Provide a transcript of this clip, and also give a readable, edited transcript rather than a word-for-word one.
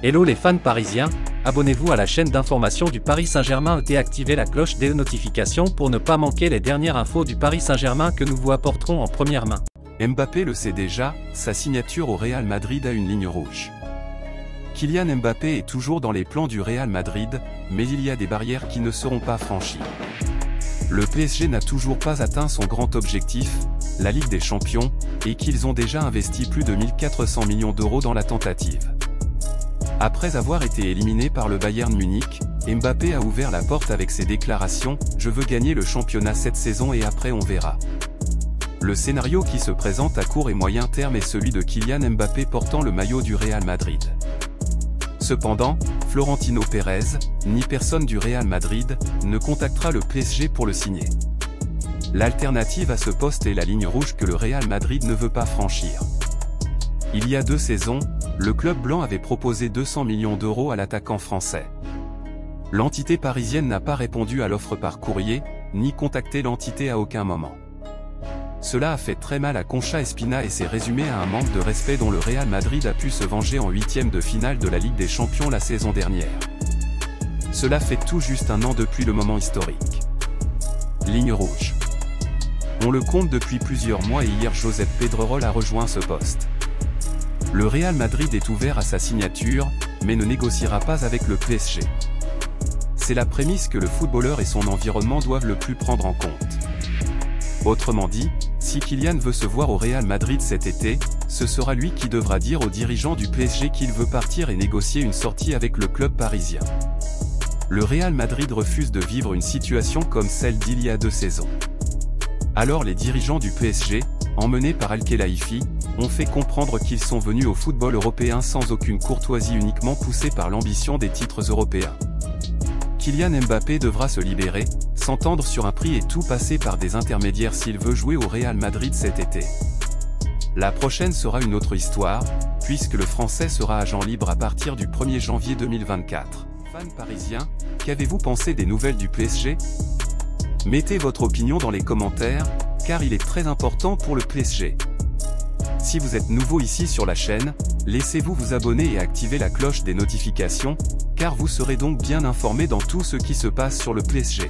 Hello les fans parisiens, abonnez-vous à la chaîne d'information du Paris Saint-Germain et activez la cloche des notifications pour ne pas manquer les dernières infos du Paris Saint-Germain que nous vous apporterons en première main. Mbappé le sait déjà, sa signature au Real Madrid a une ligne rouge. Kylian Mbappé est toujours dans les plans du Real Madrid, mais il y a des barrières qui ne seront pas franchies. Le PSG n'a toujours pas atteint son grand objectif, la Ligue des Champions, et qu'ils ont déjà investi plus de 1400 millions d'euros dans la tentative. Après avoir été éliminé par le Bayern Munich, Mbappé a ouvert la porte avec ses déclarations « Je veux gagner le championnat cette saison et après on verra ». Le scénario qui se présente à court et moyen terme est celui de Kylian Mbappé portant le maillot du Real Madrid. Cependant, Florentino Pérez, ni personne du Real Madrid, ne contactera le PSG pour le signer. L'alternative à ce poste est la ligne rouge que le Real Madrid ne veut pas franchir. Il y a 2 saisons, le club blanc avait proposé 200 millions d'euros à l'attaquant français. L'entité parisienne n'a pas répondu à l'offre par courrier, ni contacté l'entité à aucun moment. Cela a fait très mal à Concha Espina et s'est résumé à un manque de respect dont le Real Madrid a pu se venger en 8e de finale de la Ligue des Champions la saison dernière. Cela fait tout juste un an depuis le moment historique. Ligne rouge. On le compte depuis plusieurs mois et hier Josep Pedrerol a rejoint ce poste. Le Real Madrid est ouvert à sa signature, mais ne négociera pas avec le PSG. C'est la prémisse que le footballeur et son environnement doivent le plus prendre en compte. Autrement dit, si Kylian veut se voir au Real Madrid cet été, ce sera lui qui devra dire aux dirigeants du PSG qu'il veut partir et négocier une sortie avec le club parisien. Le Real Madrid refuse de vivre une situation comme celle d'il y a 2 saisons. Alors les dirigeants du PSG, emmenés par Al-Khelaifi, ont fait comprendre qu'ils sont venus au football européen sans aucune courtoisie, uniquement poussés par l'ambition des titres européens. Kylian Mbappé devra se libérer, s'entendre sur un prix et tout passer par des intermédiaires s'il veut jouer au Real Madrid cet été. La prochaine sera une autre histoire, puisque le Français sera agent libre à partir du 1er janvier 2024. Fans parisiens, qu'avez-vous pensé des nouvelles du PSG? Mettez votre opinion dans les commentaires, car il est très important pour le PSG. Si vous êtes nouveau ici sur la chaîne, laissez-vous vous abonner et activer la cloche des notifications, car vous serez donc bien informé dans tout ce qui se passe sur le PSG.